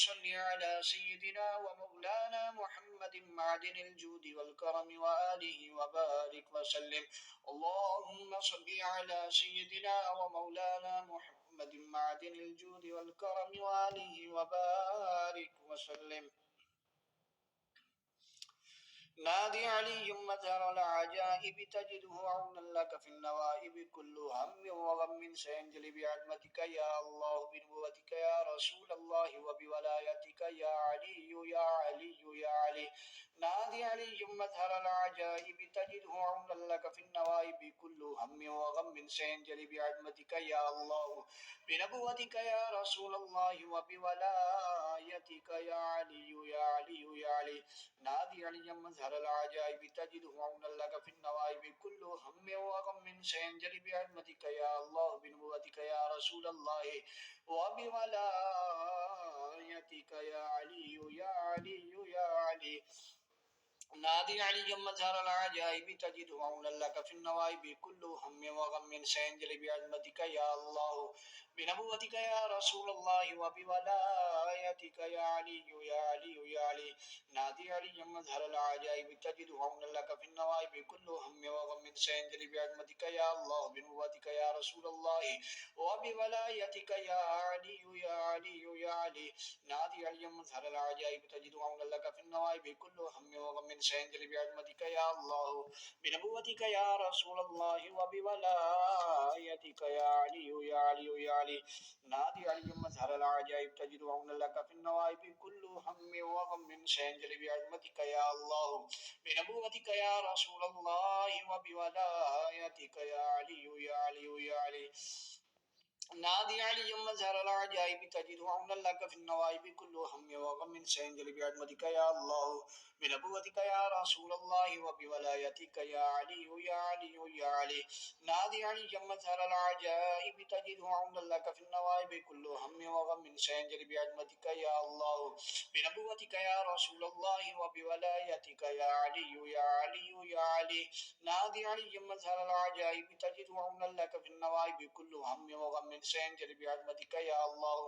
صل على سيدنا ومولانا محمد معدن الجود والكرم وآله وبارك وسلم. اللهم صل على سيدنا ومولانا محمد معدن الجود والكرم وآله وبارك وسلم. نادي علي مظهر العجائب تجده عونا لك في النوائب. كل هم وغم سينجلي بعظمتك يا الله، بنبوتك يا رسول الله، وبولايتك يا علي يا علي يا علي. نادي علي مظهر العجائب تجده عونا لك في النوائب. كل هم وغم سينجلي بعظمتك يا الله، بنبوتك يا رسول الله، وبولايتك يا علي يا علي يا علي. نادي علي مظهر العجائب تجده عونا لك في النوائب. كل هم وغم سينجلي بعظمتك يا الله، بنبوتك يا رسول الله، وبولايتك يا علي يا علي يا علي. نادي علي مظهر العجائب تجده عونا لك في النوائب. كل هم وغم سينجلي بعظمتك يا الله، بنبوتك يا رسول الله، وبولايتك يا علي يا علي يا علي. نادي علي مظهر العجائب تجده عونا لك في النوائب. كل هم وغم سينجلي بعظمتك يا الله، بنبوتك يا رسول الله، وبولايتك يا علي يا علي يا علي. نادي علي مظهر العجائب تجده عونا لك في النوائب. كل هم وغم سينجلي بعظمتك يا الله، بنبوتك يا رسول الله، وبولايتك يا علي يا علي يا علي. نادي علي مظهر العجائب تجد عونا لك في النوائب. كل هم وغم سينجلي بعظمتك يا الله، بنبوتك يا رسول الله، وبولايتك يا علي يا علي يا علي. نادي علي مظهر العجائب تجده عونا لك في النوائب. كل هم وغم سينجلي بعظمتك يا الله، بنبوتك يا رسول الله، وبولايتك يا علي يا علي يا علي. نادي علي مظهر العجائب تجده عونا لك في النوائب. كل هم وغم سينجلي بعظمتك يا الله، بنبوتك يا رسول الله، وبولايتك يا علي يا علي يا علي. نادي علي مظهر العجائب تجده عونا لك في النوائب. كل هم وغم سينجلي بعظمتك يا الله،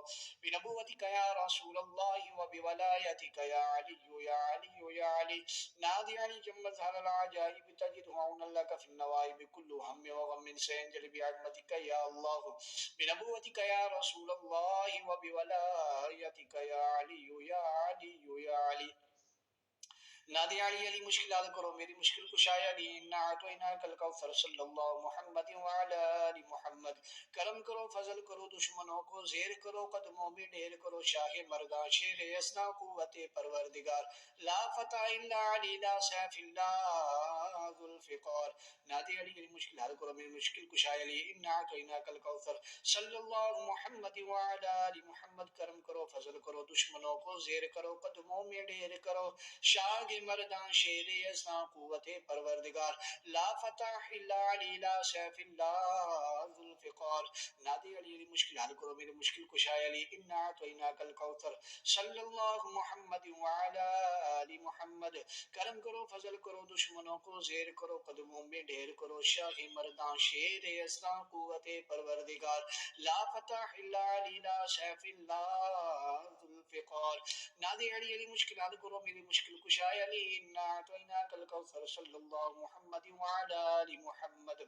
بنبوتك يا رسول الله، وبولايتك يا علي يا علي يا علي. نادي علي مظهر العجائب تجده عونا لك في النوائب. كل هم وغم سينجلي بعظمتك يا الله، بنبوتك يا رسول الله، وبولايتك يا علي يا علي يا علي. نادی علی علی مشکلات کرو میری مشکل کشایا علی انا اعطیناک الکوثر صلی اللہ محمد وعلی آل محمد. کرم کرو فضل کرو دشمنوں کو زیر کرو قدموں میں ڈھیر کرو شاہ مردان شیر یسنا قوت پروردگار لا فتح الا علی لا سیف الا ذو الفقار. نادی علی علی مشکل حل کرو میری مشکل کشایا علی انا اعطیناک الکوثر صلی اللہ محمد وعلی آل محمد. کرم کرو فضل کرو دشمنوں کو زیر کرو قدموں میں ڈھیر کرو شاہ مردان شیر یزداں قوت پروردگار لا فتح الا علی لا سیف الا ذو الفقار. نادی علی علی مشکل حل کرو میری مشکل کشائے علی انا اعطیناک الکوثر صلی اللہ محمد وعلی آل محمد. کرم کرو فضل کرو دشمنوں کو زیر کرو قدموں میں ڈھیر کرو شاہ مردان شیر یزداں قوت پروردگار لا فتح الا علی لا سیف الا ذو الفقار. نادی علی علی مشکل حل کرو میری مشکل کشائے علی انا اعطیناک الکوثر صلی اللہ محمد وعلی آل محمد.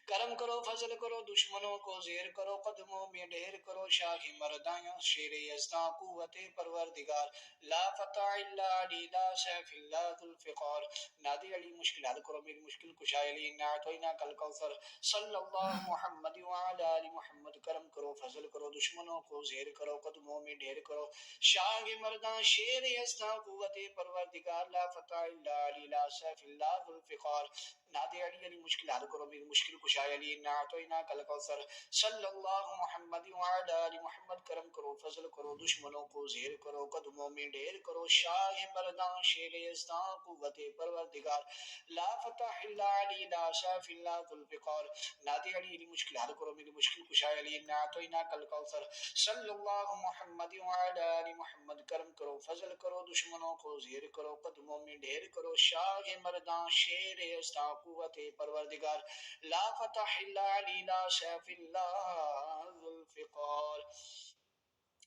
کرم کرو فضل کرو دشمنوں کو زیر کرو قدموں میں ڈھیر کرو شاہ مردان شیر یزداں قوت پروردگار لا فتح الا علی لا سیف الا ذو الفقار. نادی علی مشکل حل کرو میری مشکل کشائے علی انا اعطیناک الکوثر صلی اللہ محمد وعلی آل محمد. کرم کرو فضل کرو دشمنوں کو زیر کرو قدموں میں ڈھیر کرو شاہ مردان شیر یزداں قوت پروردگار لا فتح الا علی لا سیف الا ذو الفقار. نادی علی علی مشکل حل کرو میری مشکل کشائے علی انا اعطیناک الکوثر صلی اللہ محمد وعلی آل محمد. کرم کرو فضل کرو دشمنوں کو زیر کرو قدموں میں ڈھیر کرو شاہ مردان شیر یزداں قوت پروردگار لا فتح الا علی لا سیف الا ذو الفقار. نادی علی علی مشکل حل کرو میری مشکل کشائے علی انا اعطیناک الکوثر صلی اللہ محمد وعلی آل محمد. کرم کرو فضل کرو دشمنوں کو زیر کرو قدموں میں ڈھیر کرو شاہ مردان شیر یزداں قوت پروردگار لا فتح الا علی لا سیف الا ذو الفقار.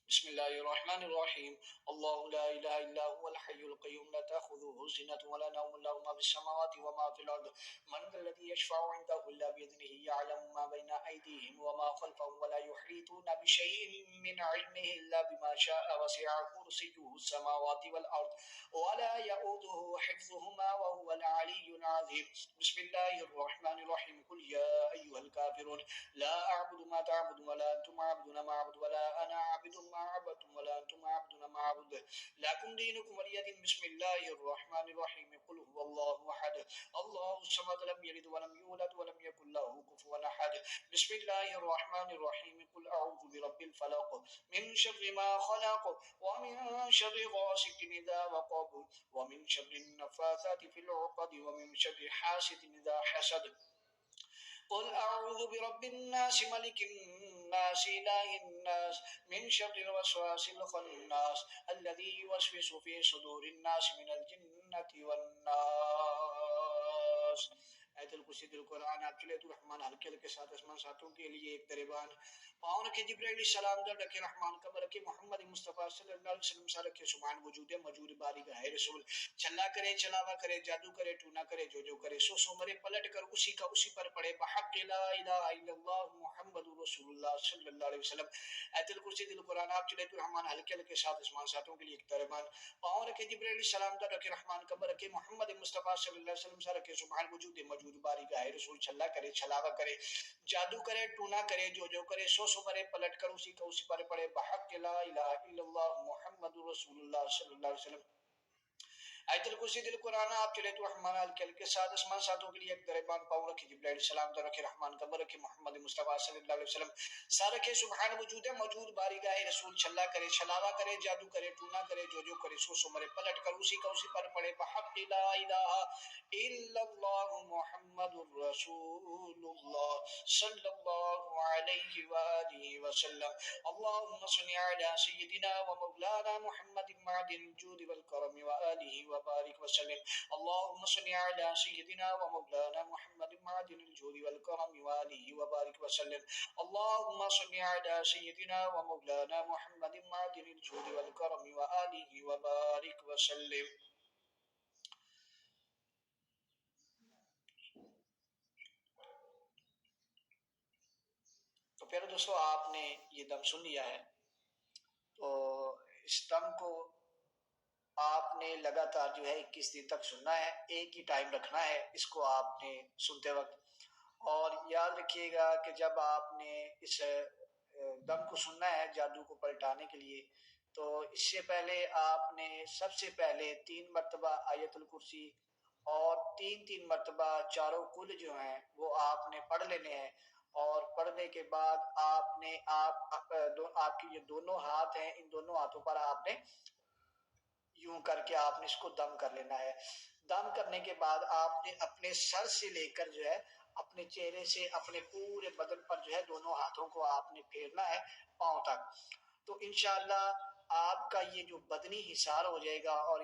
بسم بسم الله الرحمن الرحيم الله لا إله إلا هو الحي القيوم لا تأخذه سنة ولا نوم له ما في السماوات وما في الأرض من ذا الذي يشفع عنده إلا بإذنه يعلم ما بين أيديهم وما خلفهم ولا يحيطون بشيء من علمه إلا بما شاء وسع كرسيه السماوات والأرض ولا يؤوده حفظهما وهو العلي العظيم بسم الله الرحمن الرحيم قل يا أيها الكافرون لا أعبد ما تعبد ولا أنتم عابدون ما أعبد ولا أنا عابد ما عبدتم ولا أنتم عابدون ما أعبد لكم دينكم ولي دين بسم الله الرحمن الرحيم قل هو الله أحد الله الصمد لم يلد ولم يولد ولم يكن له كفوا أحد بسم الله الرحمن الرحيم قل أعوذ برب الفلق من شر ما خلق ومن شر غاسق إذا وقب ومن شر النفاثات في العقد ومن شر حاسد إذا حسد قل أعوذ برب الناس ملك الناس إله الناس من شر الوسواس الخناس الذي يوسوس في صدور الناس من الجنة والناس آیت الکرسی دل قرآن آپ چلے تو رحمان ہلکے ہلکے ساتھ اسمان ساتھوں کے لیے ایک دربان پاؤں رکھے جبرائیل علیہ السلام در رکھے رحمان قبر رکھے محمد مصطفیٰ صلی اللہ علیہ وسلم سا رکھے سبحان وجود موجود باری گاہ رسول چلا کرے چلاوا کرے جادو کرے ٹونا کرے جو کرے سو مرے پلٹ کر اسی کا اسی پر پڑے بحق لا الہ الا اللہ محمد رسول اللہ صلی اللہ علیہ وسلم آیت الکرسی دل قرآن آپ چلے تو رحمان ہلکے ہلکے ساتھ اسمان ساتھوں کے لیے ایک دربان پاؤں رکھے جبرائیل علیہ السلام در رکھے رحمان قبر رکھے محمد مصطفیٰ صلی اللہ علیہ وسلم سا رکھے سبحان وجود موجود باری گاہ رسول چلا کرے چلاوا کرے جادو کرے ٹونا کرے جو کرے سو مرے پلٹ کر اسی کا اسی پر پڑے بحق لا الہ الا اللہ محمد رسول اللہ صلی اللہ علیہ وسلم آیت الکرسی دل قرآن آپ چلے تو رحمان الکل کے ساتھ اسمان ساتھوں کے لیے ایک دربان پاؤں رکھے جبرائیل علیہ السلام در رکھے رحمان قبر رکھے محمد مصطفیٰ صلی اللہ علیہ وسلم سا رکھے سبحان وجود موجود باری گاہ رسول چلا کرے چلاوا کرے جادو کرے ٹونا کرے جو کرے سو مرے پلٹ کر اسی کا اسی پر پڑے بحق لا الہ الا اللہ محمد رسول اللہ صلی اللہ علیہ وآلہ وسلم اللهم صل على سيدنا ومولانا محمد معدن الجود والكرم وآلہ وبارك وسلم اللهم صل على سيدنا ومولانا محمد معدن الجود والكرم وآله وبارك وسلم اللهم صل على سيدنا ومولانا محمد معدن الجود والكرم وآله وبارك وسلم تو پیارے دوستو آپ نے یہ دم سن لیا ہے تو اس دم کو آپ نے لگاتار جو ہے 21 دن تک سننا ہے ایک ہی ٹائم رکھنا ہے اس کو آپ نے سنتے وقت اور یاد رکھیے گا کہ جب آپ نے اس دم کو سننا ہے جادو کو پلٹانے کے لیے تو اس سے پہلے آپ نے سب سے پہلے 3 مرتبہ آیت الکرسی اور 3 مرتبہ چاروں کل جو ہیں وہ آپ نے پڑھ لینے ہیں اور پڑھنے کے بعد آپ نے آپ کی جو دونوں ہاتھ ہیں ان دونوں ہاتھوں پر آپ نے یوں کر کے آپ نے اس کو دم کر لینا ہے دم کرنے کے بعد آپ نے اپنے سر سے لے کر جو ہے اپنے چہرے سے اپنے پورے بدن پر جو ہے دونوں ہاتھوں کو آپ نے پھیرنا ہے پاؤں تک تو انشاءاللہ آپ کا یہ جو بدنی حصار ہو جائے گا اور